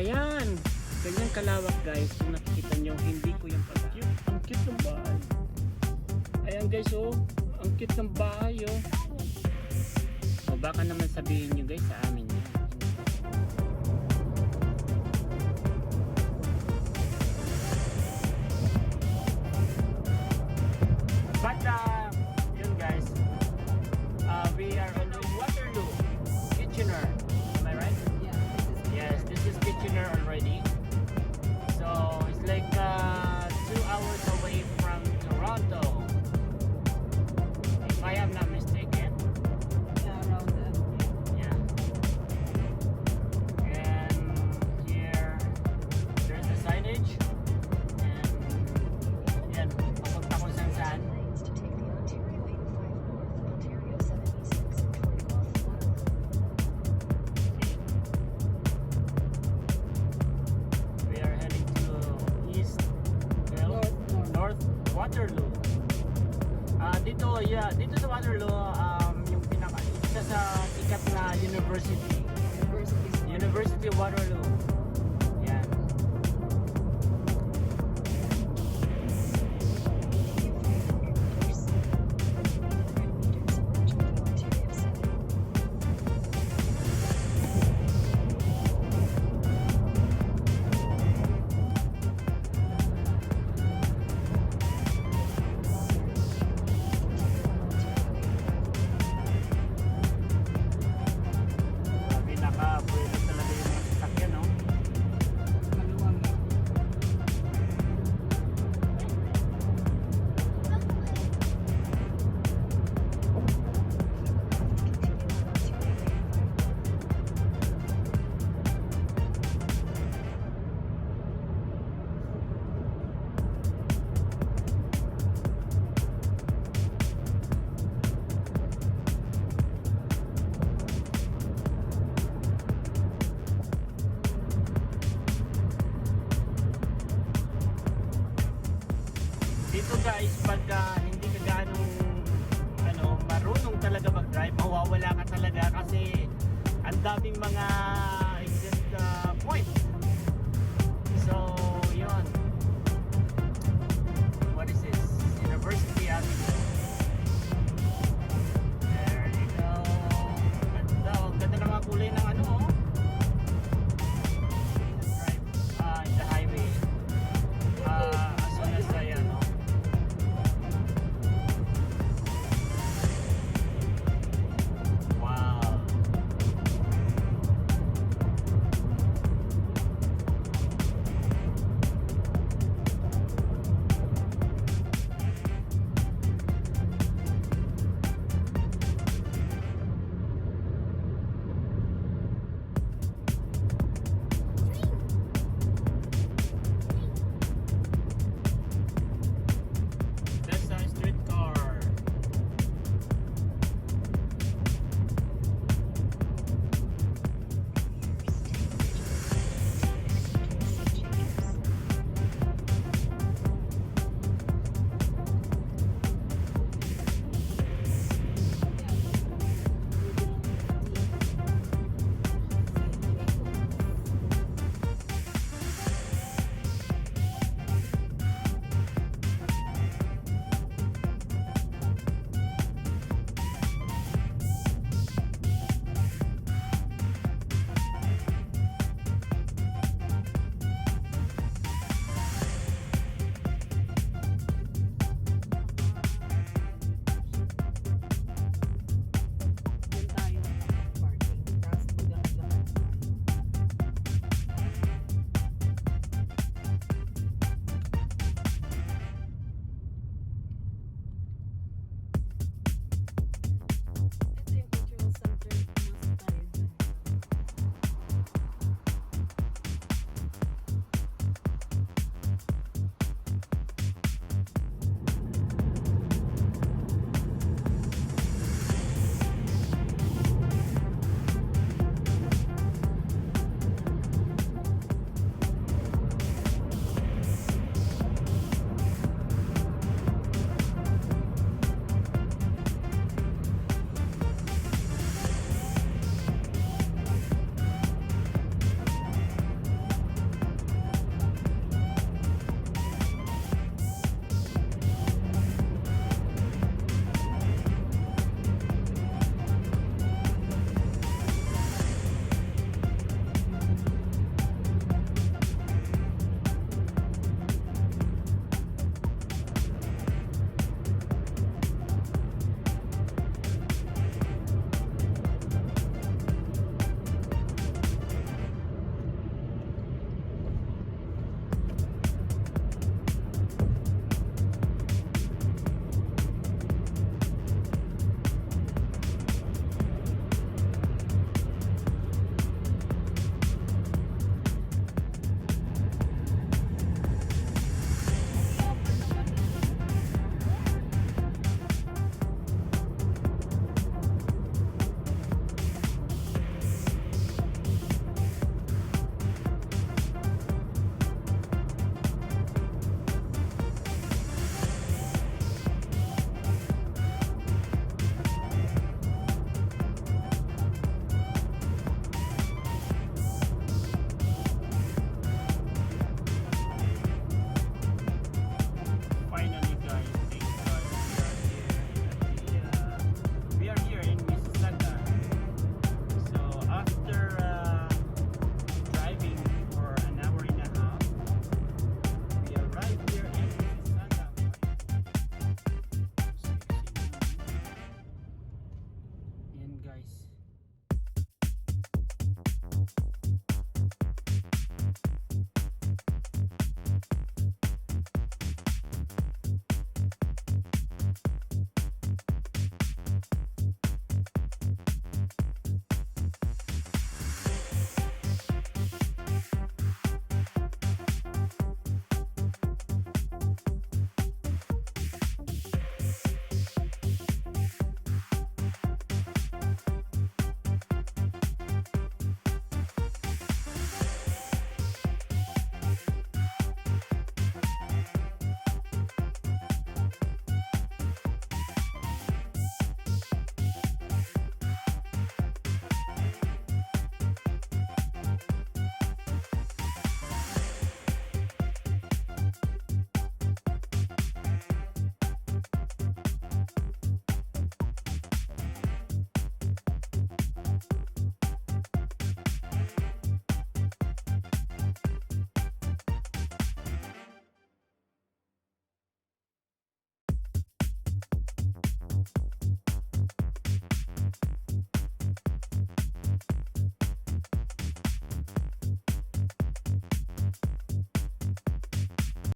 Ayan, ganyang kalawak guys. Kung nakikita nyo, hindi ko yung pag ang cute ng bahay. Ayan guys, oh, ang cute ng bahay, oh. O baka naman sabihin nyo guys sa amin yan. But yun guys, we are on Waterloo, Kitchener. Am I right? Yeah. Yes, this is Kitchener already. So it's like 2 hours away from Toronto, if I am not mistaken. Yeah, around that. Yeah. And here, there's the signage. And yan, papunta kung saan. Lanes to take the Ontario 85 North, Ontario 76 and 20 off We are heading to East North Waterloo. Dito sa Waterloo, yung isa sa sikat na university. University of Waterloo. Yan. Grabe, nakabuelo talaga yung mga sasakyan, no? Maluwag. Dito guys, pag hindi ka ganong marunong talaga mag-drive, mawawala ka talaga kasi ang daming mga exit point. So, yun.